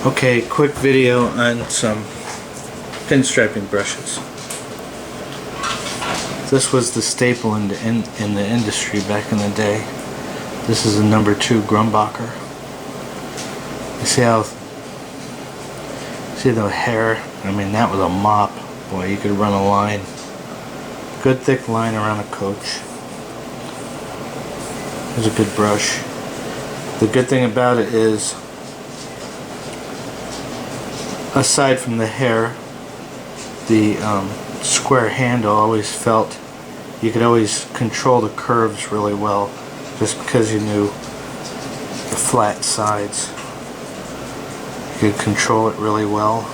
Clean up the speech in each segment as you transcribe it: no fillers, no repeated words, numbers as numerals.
Okay, quick video on some pinstriping brushes. This was the staple in the industry back in the day. This is a number 2 Grumbacher. You see the hair? I mean, that was a mop. Boy, you could run a line. Good thick line around a coach. Here's a good brush. The good thing about it is, aside from the hair, the square handle always felt you could always control the curves really well, just because you knew the flat sides. You could control it really well.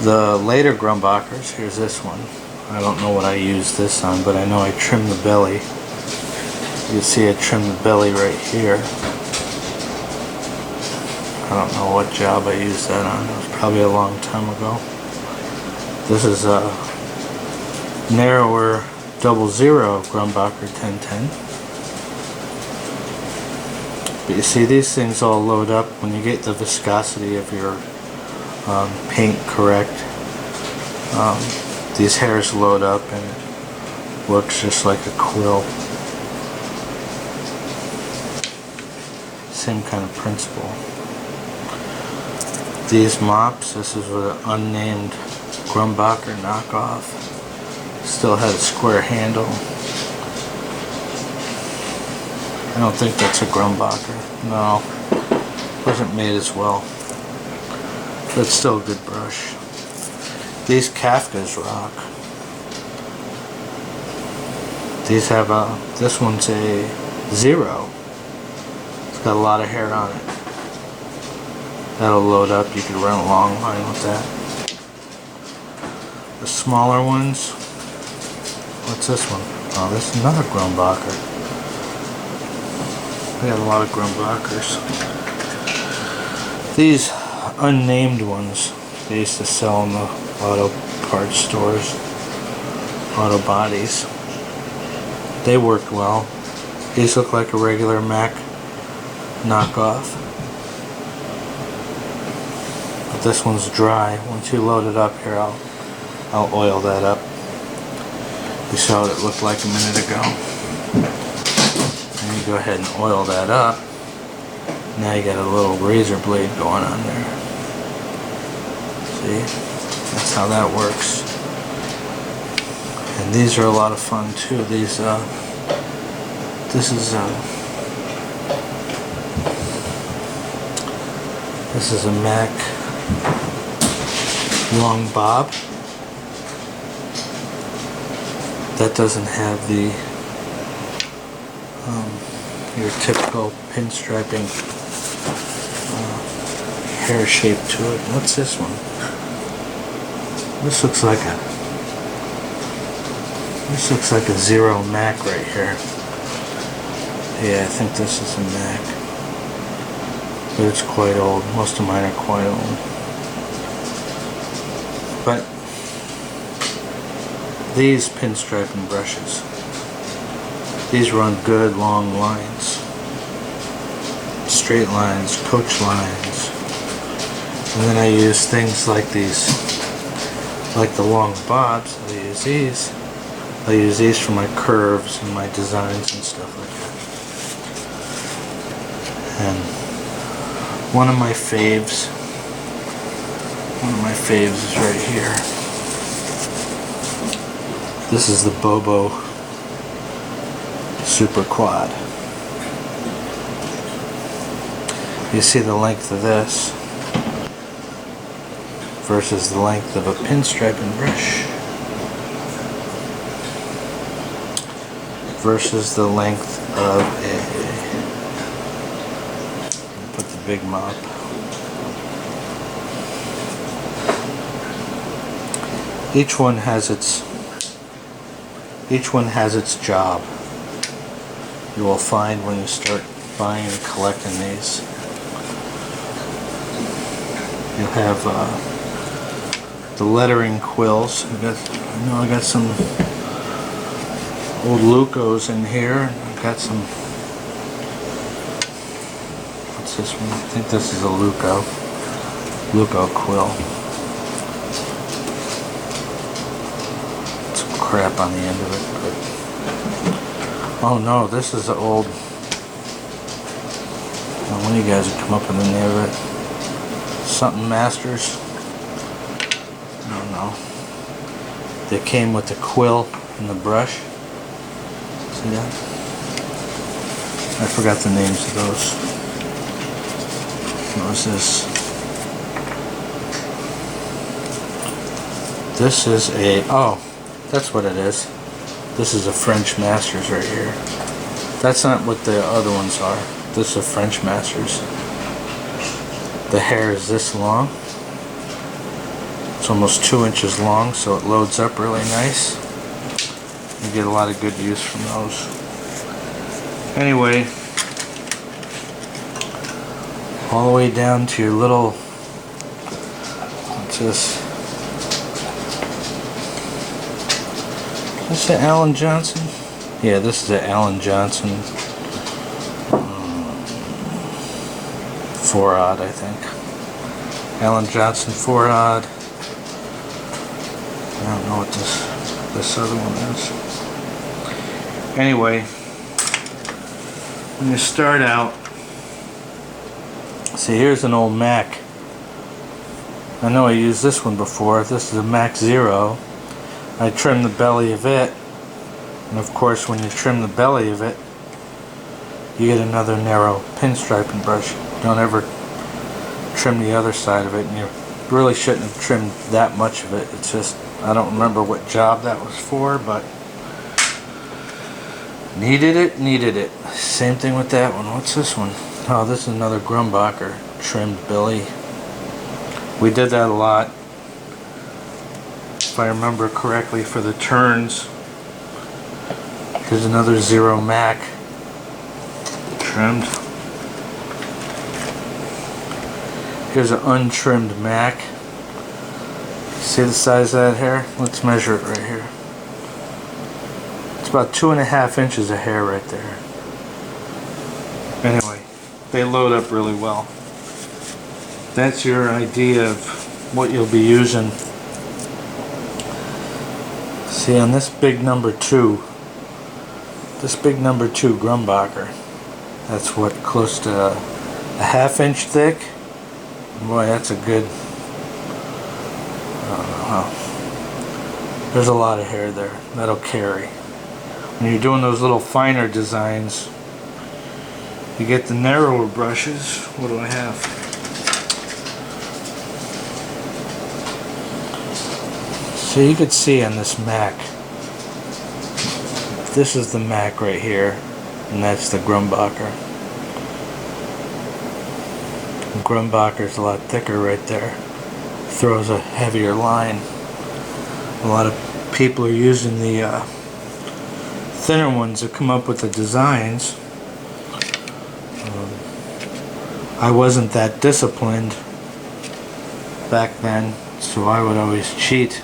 The later Grumbachers, here's this one. I don't know what I used this on, but I know I trimmed the belly. You can see I trimmed the belly right here. I don't know what job I used that on. It was probably a long time ago. This is a narrower 00 Grumbacher 1010. But you see, these things all load up when you get the viscosity of your paint correct. These hairs load up and it works just like a quill. Same kind of principle. These mops, this is an unnamed Grumbacher knockoff. Still had a square handle. I don't think that's a Grumbacher. No, wasn't made as well. But it's still a good brush. These Kafkas rock. These have this one's a 0. It's got a lot of hair on it. That'll load up. You can run a long line with that. The smaller ones. What's this one? Oh, this is another Grumbacher. We got a lot of Grumbachers. These unnamed ones, they used to sell in the auto parts stores, auto bodies. They worked well. These look like a regular Mac knockoff. But this one's dry. Once you load it up here, I'll oil that up. You saw what it looked like a minute ago. And you go ahead and oil that up. Now you got a little razor blade going on there. See? That's how that works. And these are a lot of fun too. These, this is a Mac long bob. That doesn't have the your typical pinstriping hair shape to it. What's this one? This looks like a 0 Mac right here. Yeah, I think this is a Mac. But it's quite old. Most of mine are quite old. But these pinstriping brushes, these run good long lines, straight lines, coach lines. And then I use things like these, like the long bobs. I use these. I use these for my curves and my designs and stuff like that. And one of my faves is right here. This is the Bobo Super Quad. You see the length of this versus the length of a pinstriping brush versus the length of a, put the big mop. Each one has its job. You will find when you start buying and collecting these. You'll have the lettering quills. I got some old Lucos in here. I've got some. What's this one? I think this is a Luco. Luco quill. Some crap on the end of it, but oh no, this is an old. One of you guys would come up with the name of it. Something Masters. I don't know. They came with the quill and the brush. See that? I forgot the names of those. What was this? This is a, oh, that's what it is. This is a French Masters right here. That's not what the other ones are. This is a French Masters. The hair is this long. It's almost 2 inches long, so it loads up really nice. You get a lot of good use from those. Anyway, all the way down to your little, what's this? Is this the Alan Johnson? Yeah, this is the Alan Johnson 4-aught, I think. Alan Johnson 4-aught. I don't know what this other one is. Anyway, when you start out, see, here's an old Mac. I know I used this one before. This is a Mac 0. I trimmed the belly of it, and of course when you trim the belly of it, you get another narrow pinstriping brush. Don't ever trim the other side of it, and you really shouldn't have trimmed that much of it. It's just, I don't remember what job that was for, but needed it. Same thing with that one. What's this one? Oh, this is another Grumbacher trimmed belly. We did that a lot, if I remember correctly, for the turns. Here's another 0 Mac trimmed. Here's an untrimmed Mac. See the size of that hair? Let's measure it right here. It's about 2.5 inches of hair right there. Anyway, they load up really well. That's your idea of what you'll be using. See, on this big number 2, Grumbacher, that's what, close to a 1/2 inch thick. Boy, that's a good, I don't know how. There's a lot of hair there. That'll carry. When you're doing those little finer designs, you get the narrower brushes. What do I have? So you could see on this Mac, this is the Mac right here, and that's the Grumbacher. Grumbacher's a lot thicker right there. Throws a heavier line. A lot of people are using the thinner ones to come up with the designs. I wasn't that disciplined back then, so I would always cheat,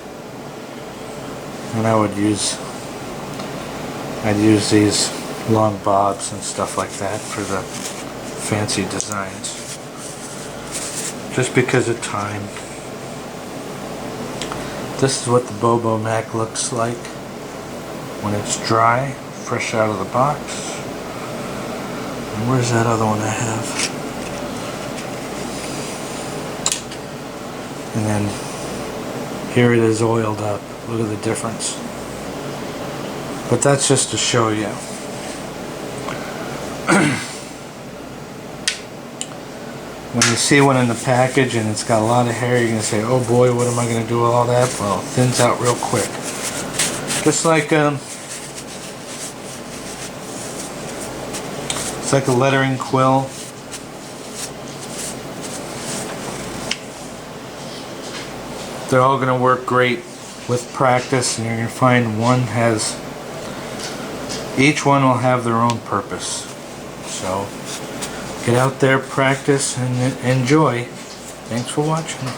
and I'd use these long bobs and stuff like that for the fancy designs, just because of time. This is what the Bobo Mac looks like when it's dry, fresh out of the box. And where's that other one I have? And then here it is oiled up. Look at the difference. But that's just to show you. When you see one in the package and it's got a lot of hair, you're going to say, oh boy, what am I going to do with all that? Well, it thins out real quick. Just like it's like a lettering quill. They're all going to work great with practice, and you're going to find each one will have their own purpose. So get out there, practice, and enjoy. Thanks for watching.